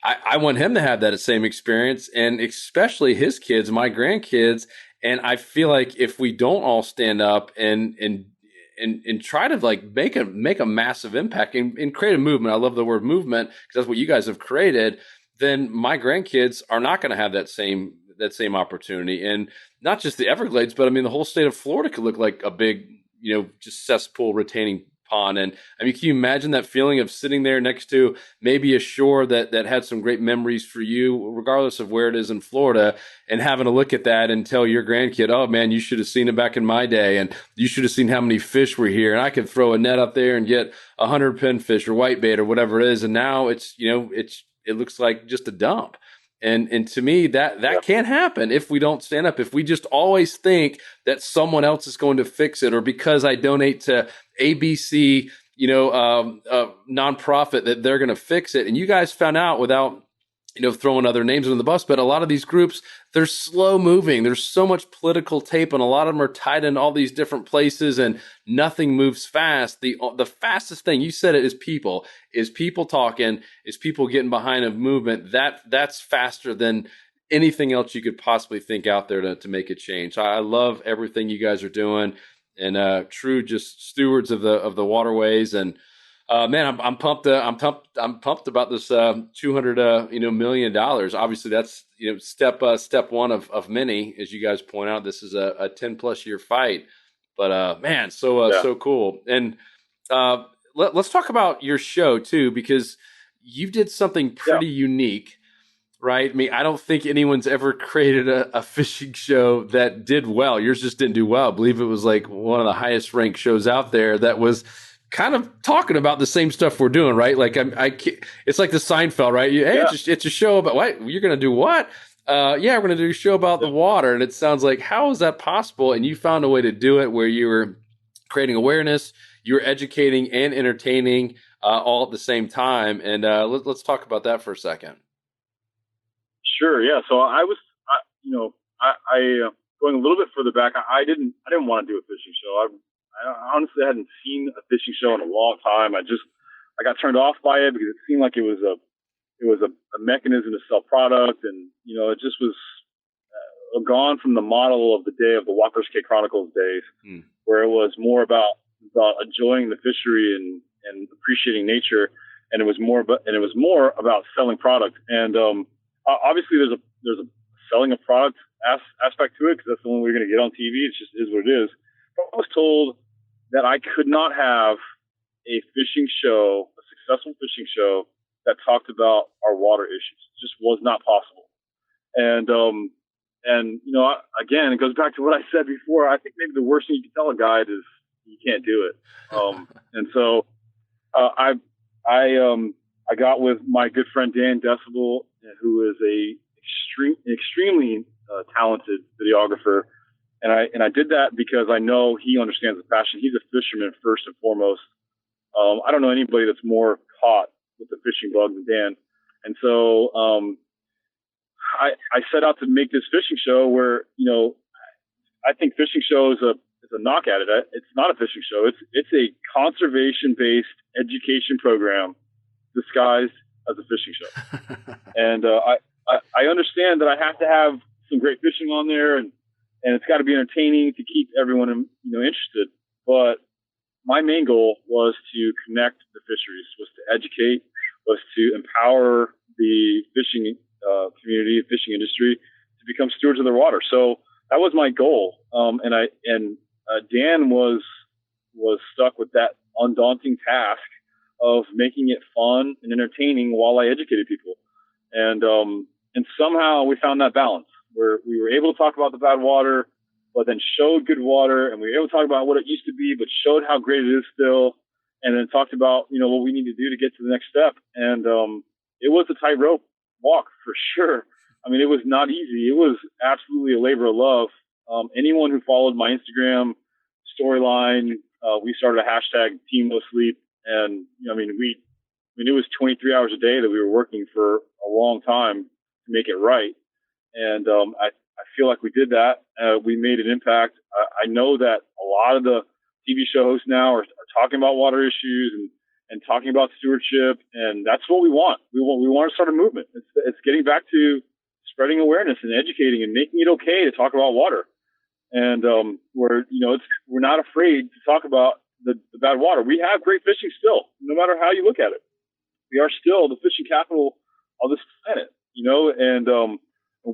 I want him to have that same experience, and especially his kids, my grandkids. And I feel like if we don't all stand up and try to make a massive impact and create a movement. I love the word movement because that's what you guys have created. Then my grandkids are not going to have that same opportunity. And not just the Everglades, but the whole state of Florida could look like a big, just cesspool retaining pond. And can you imagine that feeling of sitting there next to maybe a shore that had some great memories for you, regardless of where it is in Florida, and having to look at that and tell your grandkid, oh man, you should have seen it back in my day. And you should have seen how many fish were here. And I could throw a net up there and get 100 pinfish or whitebait or whatever it is. And now it looks like just a dump. And to me, that can't happen if we don't stand up. If we just always think that someone else is going to fix it, or because I donate to ABC, nonprofit, that they're going to fix it. And you guys found out without, throwing other names under the bus, but a lot of these groups, they're slow moving. There's so much political tape, and a lot of them are tied in all these different places, and nothing moves fast. The fastest thing, you said it, is people talking, is people getting behind a movement. That's faster than anything else you could possibly think out there to make a change. So I love everything you guys are doing, and true just stewards of the waterways. And man, I'm pumped. I'm pumped about this $200 million. Obviously, that's step one of many, as you guys point out. This is a 10+ year fight, but man, so cool. And let's talk about your show too, because you did something pretty unique, right? I don't think anyone's ever created a fishing show that did well. Yours just didn't do well. I believe it was one of the highest ranked shows out there that was kind of talking about the same stuff we're doing, right? It's like the Seinfeld, right? Hey, it's a show about what? You're going to do what? We're going to do a show about the water. And it sounds like, how is that possible? And you found a way to do it where you were creating awareness, you were educating and entertaining all at the same time. And let's talk about that for a second. Sure. Yeah. So I was, going a little bit further back. I didn't want to do a fishing show. I honestly hadn't seen a fishing show in a long time. I got turned off by it because it seemed like it was a mechanism to sell product, and it just was gone from the model of the day of the Walker's Cay Chronicles days, where it was more about enjoying the fishery and appreciating nature. And it was more about selling product. And obviously there's a selling a product aspect to it, because that's the only way you're going to get on TV. It's just is what it is. But I was told that I could not have a fishing show, a successful fishing show, that talked about our water issues. It just was not possible. And again, it goes back to what I said before. I think maybe the worst thing you can tell a guide is you can't do it. And so I got with my good friend Dan Decibel, who is extremely talented videographer, and I did that because I know he understands the passion. He's a fisherman first and foremost. I don't know anybody that's more caught with the fishing bug than Dan, and so I set out to make this fishing show where I think fishing show is a knock at it. It's not a fishing show. It's a conservation-based education program disguised as a fishing show. And I understand that I have to have some great fishing on there, and it's got to be entertaining to keep everyone interested. But my main goal was to connect the fisheries, was to educate, was to empower the fishing community, the fishing industry, to become stewards of their water. So that was my goal. Dan was stuck with that undaunting task of making it fun and entertaining while I educated people. And somehow we found that balance where we were able to talk about the bad water, but then showed good water, and we were able to talk about what it used to be, but showed how great it is still. And then talked about, what we need to do to get to the next step. And it was a tightrope walk for sure. I mean, it was not easy. It was absolutely a labor of love. Anyone who followed my Instagram storyline, we started a hashtag Team No Sleep. And, it was 23 hours a day that we were working for a long time to make it right. And I feel like we did that. We made an impact. I know that a lot of the TV show hosts now are talking about water issues and talking about stewardship. And that's what we want. We want to start a movement. It's getting back to spreading awareness and educating and making it okay to talk about water. And we're not afraid to talk about the bad water. We have great fishing still, no matter how you look at it. We are still the fishing capital of this planet,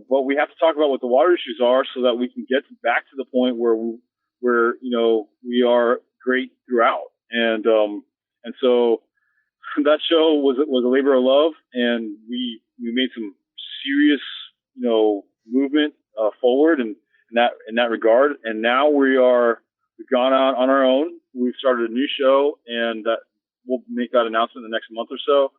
but we have to talk about what the water issues are so that we can get back to the point where we are great throughout. And so that show was a labor of love, and we made some serious, movement forward in that regard. And now we've gone out on our own. We've started a new show, and we'll make that announcement in the next month or so.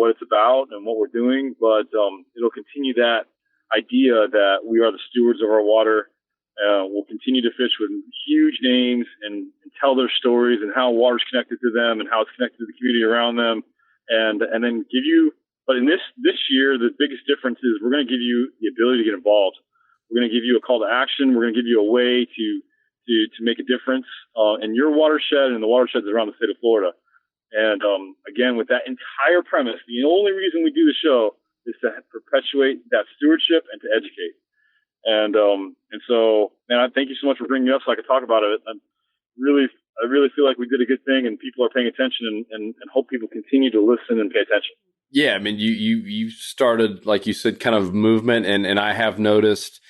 What it's about and what we're doing, but it'll continue that idea that we are the stewards of our water. We'll continue to fish with huge names and tell their stories and how water's connected to them and how it's connected to the community around them, and then give you. But in this year, the biggest difference is we're going to give you the ability to get involved. We're going to give you a call to action. We're going to give you a way to make a difference in your watershed and the watersheds around the state of Florida. And again, with that entire premise, the only reason we do the show is to perpetuate that stewardship and to educate. And so, man, I thank you so much for bringing me up so I could talk about it. I really feel like we did a good thing, and people are paying attention, and hope people continue to listen and pay attention. Yeah, I mean, you started, like you said, kind of movement, and I have noticed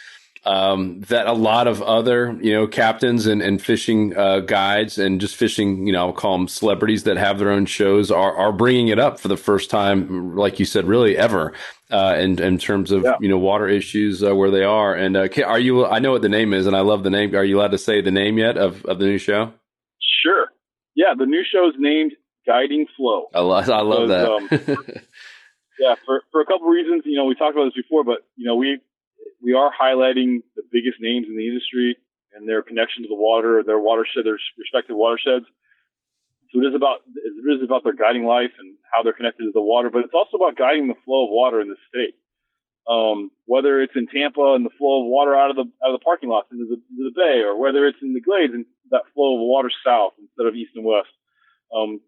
that a lot of other, captains and fishing guides and just fishing, I'll call them celebrities that have their own shows are bringing it up for the first time, like you said, really ever, in terms of, water issues where they are. And are you, I know what the name is, and I love the name. Are you allowed to say the name yet of the new show? Sure. Yeah, the new show is named Guiding Flow. I love that. Yeah, for a couple of reasons. We talked about this before, but, we are highlighting the biggest names in the industry and their connection to the water, their watershed, their respective watersheds. So it is about their guiding life and how they're connected to the water, but it's also about guiding the flow of water in the state. Whether it's in Tampa and the flow of water out of the parking lots into the bay, or whether it's in the Glades and that flow of water south instead of east and west.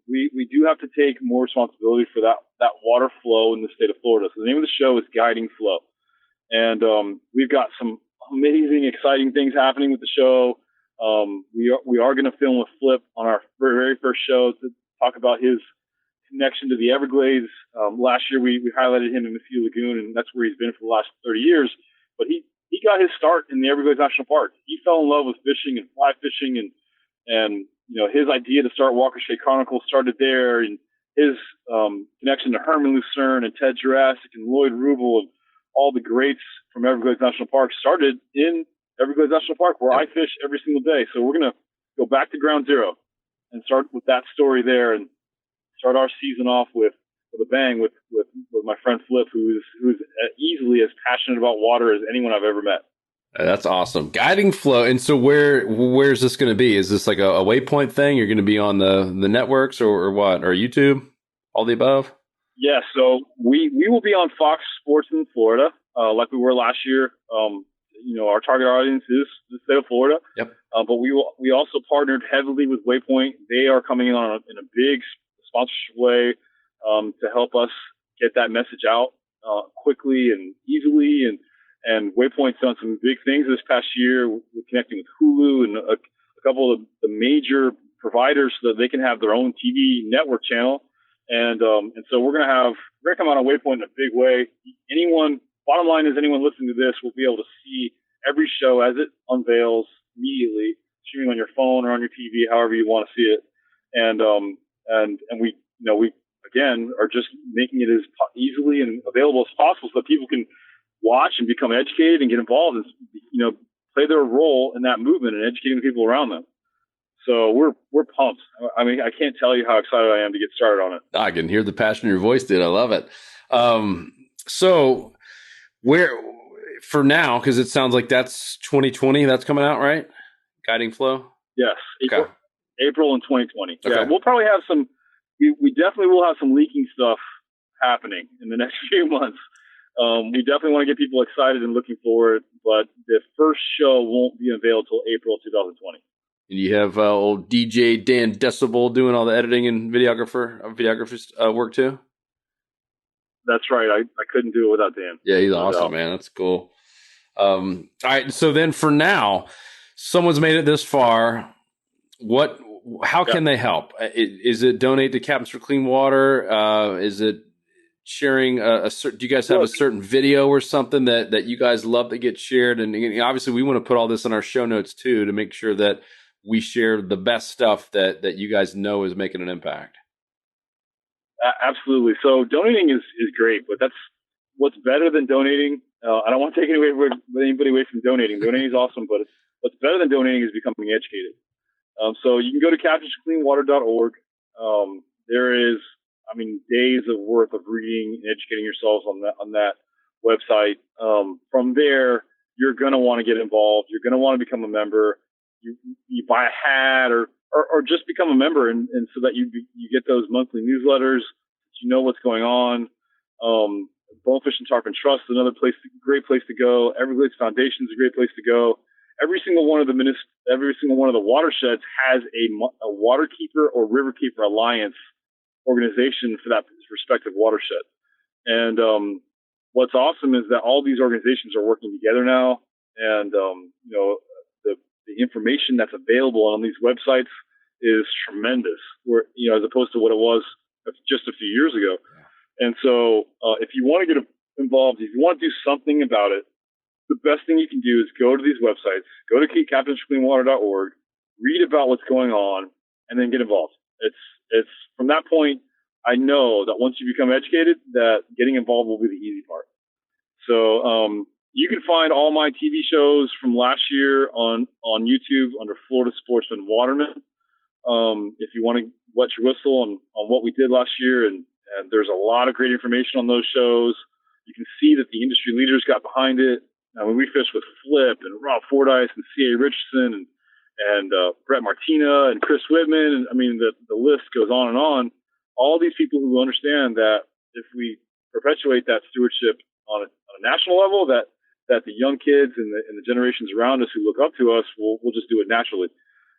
We do have to take more responsibility for that water flow in the state of Florida. So the name of the show is Guiding Flow. And we've got some amazing, exciting things happening with the show. We are going to film with Flip on our very first show to talk about his connection to the Everglades. Last year we highlighted him in Mesquite Lagoon, and that's where he's been for the last 30 years. But he got his start in the Everglades National Park. He fell in love with fishing and fly fishing, and his idea to start Walker Shea Chronicle started there, and his connection to Herman Lucerne and Ted Jurassic and Lloyd Rubel and all the greats from Everglades National Park started in Everglades National Park, where I fish every single day. So we're going to go back to ground zero and start with that story there, and start our season off with a bang with my friend Flip, who's easily as passionate about water as anyone I've ever met. That's awesome. Guiding Flow. And so where's this going to be? Is this like a waypoint thing? You're going to be on the networks or what? Or YouTube? All the above? Yeah. So we will be on Fox Sports in Florida, like we were last year. Our target audience is the state of Florida. Yep. But we also partnered heavily with Waypoint. They are coming in in a big sponsorship way to help us get that message out quickly and easily. And Waypoint's done some big things this past year with connecting with Hulu and a couple of the major providers so that they can have their own TV network channel. And so we're going to come out on Waypoint in a big way. Bottom line is anyone listening to this will be able to see every show as it unveils immediately, streaming on your phone or on your TV, however you want to see it. And we again are just making it as easily and available as possible so that people can watch and become educated and get involved and play their role in that movement and educating the people around them. So we're pumped. I mean, I can't tell you how excited I am to get started on it. I can hear the passion in your voice, dude. I love it. So where for now, because it sounds like that's 2020 that's coming out, right? Guiding Flow? Yes. April in 2020. Okay. Yeah, we'll probably have we definitely will have some leaking stuff happening in the next few months. We definitely want to get people excited and looking forward, but the first show won't be unveiled until April 2020. And you have old DJ Dan Decibel doing all the editing and videographer's work too? That's right. I couldn't do it without Dan. Yeah, he's awesome, man. That's cool. All right. So then for now, someone's made it this far. How can they help? Is it donate to Captains for Clean Water? Is it sharing do you guys have a certain video or something that you guys love that gets shared? And obviously we want to put all this in our show notes too, to make sure that we share the best stuff that you guys know is making an impact. Absolutely. So donating is great, but that's what's better than donating. I don't want to take anybody away from donating. Donating is awesome, but what's better than donating is becoming educated. So you can go to captainsforcleanwater.org. There is, days of worth of reading and educating yourselves on that website. From there, you're going to want to get involved. You're going to want to become a member. You buy a hat or just become a member, and so that you get those monthly newsletters. You know what's going on. Bonefish and Tarpon Trust is another great place to go. Everglades Foundation is a great place to go. Every single one of the watersheds has a waterkeeper or riverkeeper alliance organization for that respective watershed. And what's awesome is that all these organizations are working together now, and the information that's available on these websites is tremendous. Where as opposed to what it was just a few years ago. And so, if you want to get involved, if you want to do something about it, the best thing you can do is go to these websites, go to captainsforcleanwater.org, read about what's going on, and then get involved. It's from that point, I know that once you become educated, that getting involved will be the easy part. So, you can find all my TV shows from last year on YouTube under Florida Sportsman Waterman. If you want to wet your whistle on what we did last year, and there's a lot of great information on those shows. You can see that the industry leaders got behind it. We fished with Flip and Rob Fordyce and C.A. Richardson and Brett Martina and Chris Whitman. And the list goes on and on. All these people who understand that if we perpetuate that stewardship on a national level, that the young kids and the generations around us who look up to us will just do it naturally.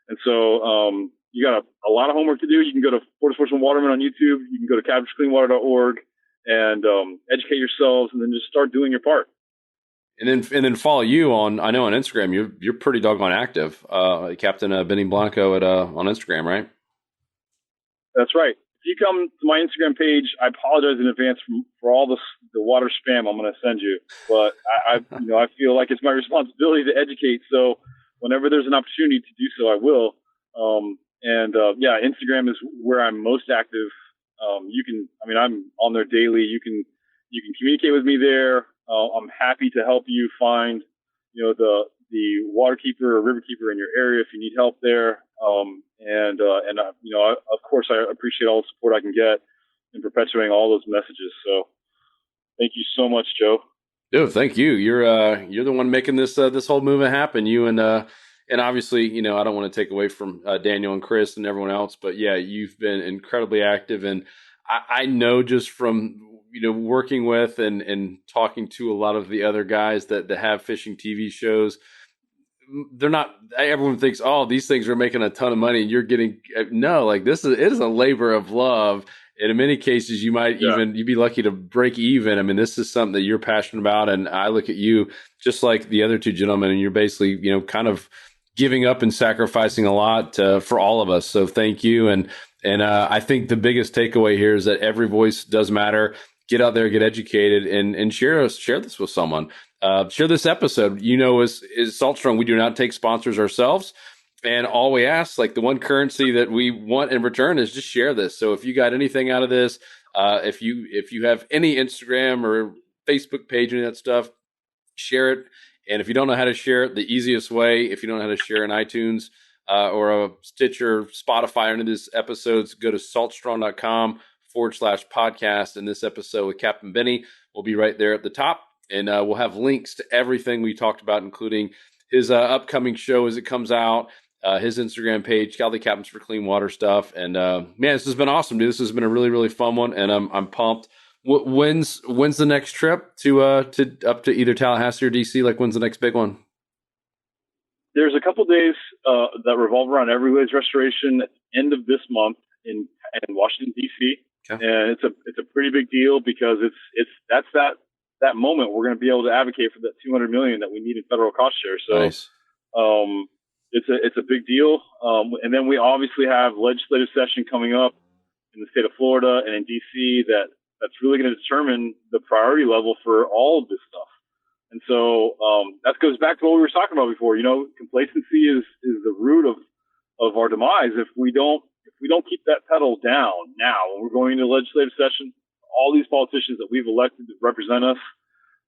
And so you got a lot of homework to do. You can go to Florida Sportsman Waterman on YouTube. You can go to captainsforcleanwater.org and educate yourselves, and then just start doing your part. And then follow you on Instagram. You're pretty doggone active, Captain Benny Blanco on Instagram, right? That's right. If you come to my Instagram page, I apologize in advance for all the water spam I'm going to send you. But I feel like it's my responsibility to educate. So whenever there's an opportunity to do so, I will. Instagram is where I'm most active. I'm on there daily. You can communicate with me there. I'm happy to help you find, the water keeper or river keeper in your area if you need help there. Of course, I appreciate all the support I can get in perpetuating all those messages. So thank you so much, Joe. Dude, thank you. You're the one making this whole movement happen. You and obviously, I don't want to take away from Daniel and Chris and everyone else, but yeah, you've been incredibly active. And I know just from, working with and talking to a lot of the other guys that have fishing TV shows, they're not, everyone thinks, oh, these things are making a ton of money and you're getting, no, like it is a labor of love. And in many cases, you might you'd be lucky to break even. I mean, this is something that you're passionate about. And I look at you just like the other two gentlemen, and you're basically, kind of giving up and sacrificing a lot for all of us. So thank you. And I think the biggest takeaway here is that every voice does matter. Get out there, get educated, and share this with someone. Share this episode. Is Salt Strong, we do not take sponsors ourselves. And all we ask, like the one currency that we want in return, is just share this. So if you got anything out of this, if you have any Instagram or Facebook page and that stuff, share it. And if you don't know how to share it, the easiest way, if you don't know how to share in iTunes or a Stitcher, Spotify, under this episodes, go to saltstrong.com/podcast. And this episode with Captain Benny will be right there at the top. And we'll have links to everything we talked about, including his upcoming show as it comes out, his Instagram page, Cal the Captains for Clean Water stuff. And man, this has been awesome, dude. This has been a really, really fun one, and I'm pumped. When's the next trip to up to either Tallahassee or DC? Like, when's the next big one? There's a couple days that revolve around Everyways restoration at the end of this month in Washington DC, okay. And it's a pretty big deal because that's that moment we're going to be able to advocate for that $200 million that we need in federal cost share. So, nice. It's a big deal. And then we obviously have legislative session coming up in the state of Florida and in DC that's really going to determine the priority level for all of this stuff. And so, that goes back to what we were talking about before. Complacency is the root of our demise. If we don't keep that pedal down now, when we're going into legislative session, all these politicians that we've elected to represent us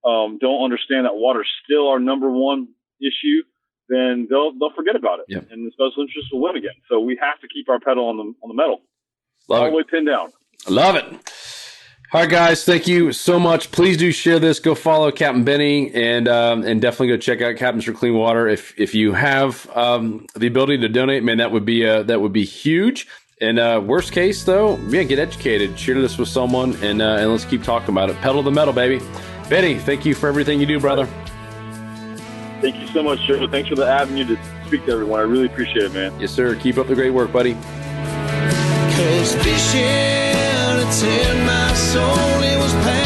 don't understand that water is still our number one issue, then they'll forget about it. Yep. And the special interests will win again. So we have to keep our pedal on the metal. All the way pinned down. I love it. All right, guys, thank you so much. Please do share this. Go follow Captain Benny, and definitely go check out Captains for Clean Water. If you have the ability to donate, man, that would be huge. And worst case, though, get educated. Share this with someone, and let's keep talking about it. Pedal the metal, baby. Benny, thank you for everything you do, brother. Thank you so much, Joe. Thanks for the avenue to speak to everyone. I really appreciate it, man. Yes, sir. Keep up the great work, buddy. 'Cause fishing, it's in my soul. It was pain.